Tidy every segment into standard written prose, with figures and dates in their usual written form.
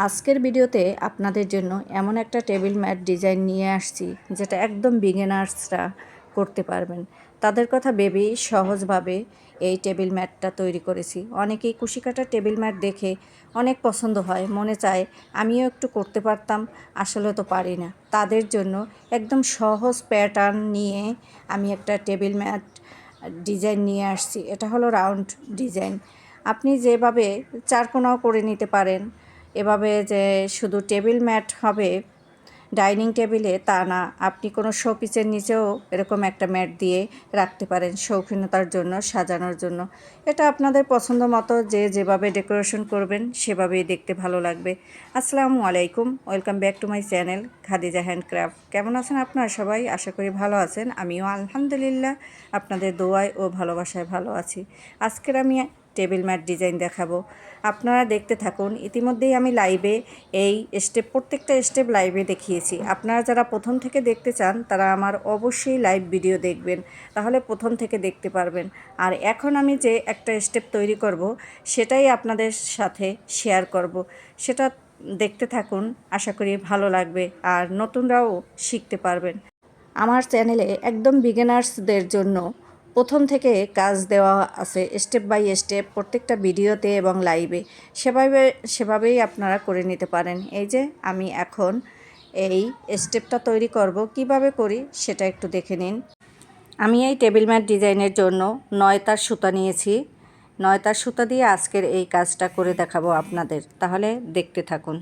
আজকের ভিডিওতে আপনাদের জন্য এমন একটা টেবিল ম্যাট ডিজাইন নিয়ে আসছি যেটা একদম বিগিনার্সরা করতে পারবেন। তাদের কথা ভেবেই সহজভাবে এই টেবিল ম্যাটটা তৈরি করেছি। অনেকেই কুশিকাটা টেবিল ম্যাট দেখে অনেক পছন্দ হয়, মনে চায় আমিও একটু করতে পারতাম, আসলে তো পারি না। তাদের জন্য একদম সহজ প্যাটার্ন নিয়ে আমি একটা টেবিল ম্যাট ডিজাইন নিয়ে আসছি। এটা হলো রাউন্ড ডিজাইন। আপনি যেভাবে চারকোনাও করে নিতে পারেন, এভাবে যে শুধু টেবিল ম্যাট হবে ডাইনিং টেবিলে তা না, আপনি কোনো শোপিসের নিচেও এরকম একটা ম্যাট দিয়ে রাখতে পারেন শৌখিনতার জন্য, সাজানোর জন্য। এটা আপনাদের পছন্দ মতো যে যেভাবে ডেকোরেশন করবেন সেভাবেই দেখতে ভালো লাগবে। আসসালামু আলাইকুম, welcome back to my channel Khadija handcraft. কেমন আছেন আপনারা সবাই? আশা করি ভালো আছেন। আমিও আলহামদুলিল্লাহ আপনাদের দোয়ায় ও ভালোবাসায় ভালো আছি। আজকের আমি টেবিল ম্যাট ডিজাইন দেখাবো, আপনারা দেখতে থাকুন। ইতিমধ্যেই আমি লাইভে এই প্রত্যেকটা স্টেপ লাইভে দেখিয়েছি। আপনারা যারা প্রথম থেকে দেখতে চান তারা আমার অবশ্যই লাইভ ভিডিও দেখবেন, তাহলে প্রথম থেকে দেখতে পারবেন। আর এখন আমি যে একটা স্টেপ তৈরি করব সেটাই আপনাদের সাথে শেয়ার করব, সেটা দেখতে থাকুন। আশা করি ভালো লাগবে আর নতুনরাও শিখতে পারবেন। আমার চ্যানেলে একদম বিগিনার্সদের জন্য প্রথম থেকে কাজ দেওয়া আছে, স্টেপ বাই স্টেপ প্রত্যেকটা ভিডিওতে এবং লাইভে। সেভাবেই আপনারা করে নিতে পারেন। এই যে আমি এখন এই স্টেপটা তৈরি করব, কিভাবে করি সেটা একটু দেখে নিন। আমি এই টেবিল ম্যাট ডিজাইনের জন্য 9 তার সুতা নিয়েছি। 9 তার সুতা দিয়ে আজকের এই কাজটা করে দেখাবো আপনাদের, তাহলে দেখতে থাকুন।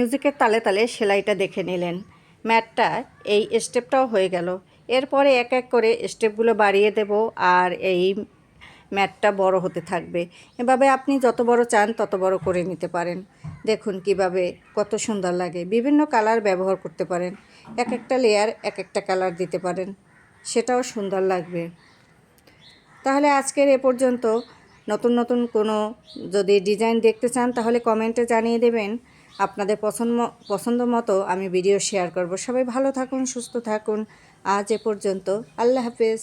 মিউজিকের তালে তালে সেলাইটা দেখে নিলেন। ম্যাটটা এই স্টেপটাও হয়ে গেল। এরপরে এক এক করে স্টেপগুলো বাড়িয়ে দেব আর এই ম্যাটটা বড় হতে থাকবে। এভাবে আপনি যত বড় চান তত বড় করে নিতে পারেন। দেখুন কিভাবে কত সুন্দর লাগে। বিভিন্ন কালার ব্যবহার করতে পারেন, এক একটা লেয়ার এক একটা কালার দিতে পারেন, সেটাও সুন্দর লাগবে। তাহলে আজকের এ পর্যন্ত। নতুন নতুন কোনো যদি ডিজাইন দেখতে চান তাহলে কমেন্টে জানিয়ে দেবেন। আপনাদের পছন্দ মতো আমি ভিডিও শেয়ার করব। সবাই ভালো থাকুন, সুস্থ থাকুন। আজ এ পর্যন্ত। আল্লাহ হাফেজ।